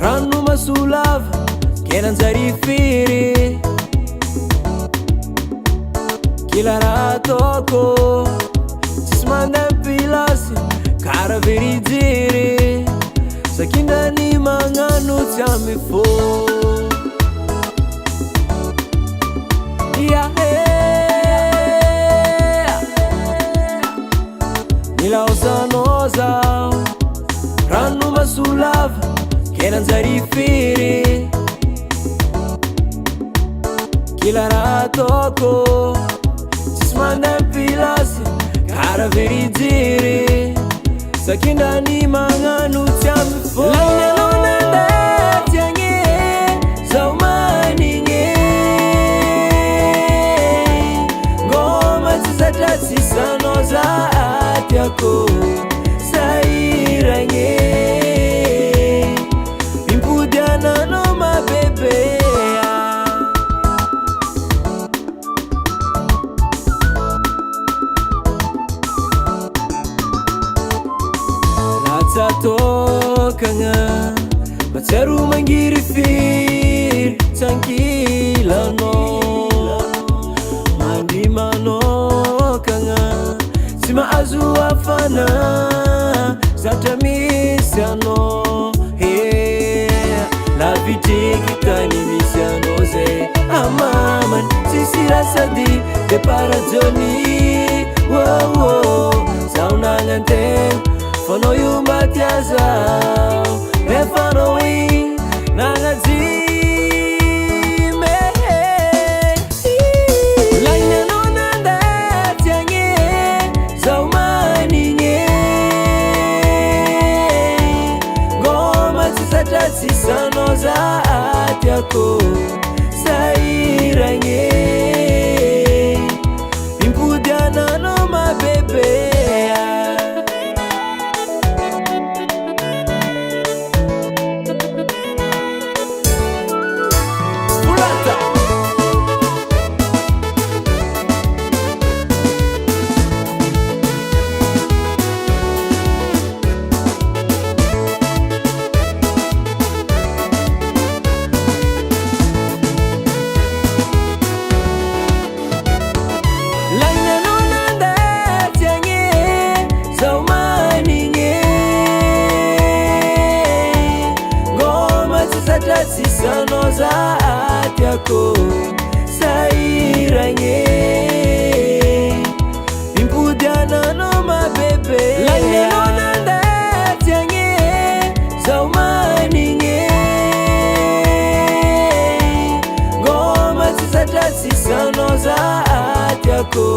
Rano masolava kenan-jary firy, kila raha ataoko tsisy mandeha ampilasy karaha very jery, sakindrany magnano tsy amy fô. Nilaosanao zaho rano masolava kenan-jary firy, kila raha ataoko tsisy mandeha ampilasy karaha very jery, sakindrany magnano tsy amy fô. Lainanao nandeha ty agny zaho manigny, ngoma tsy zatra tsisanao za tiako sahiragny, impody ananao ma bebe. Latsatokagna matsiaro mangiry firy tsankilanao, mandry manokagna tsy mahazo hafana zatra misy anao. Lavitreky tany misy anao zay amamany tsisy rasady de parajony. Zaho nagnantena fanao io mba tia zaho, rehefa anao igny nagnajimy. Lainanao nandeha ty agny zaho manigny, ngoma tsy zatra tsisanao za tiako sahiragny, impody ananao ma bebe. Tsisanao za tiako sahiragny, impody ananao ma bebe. Lainanao nandeha ty agny zaho manigny, ngoma tsy zatra tsisanao za tiako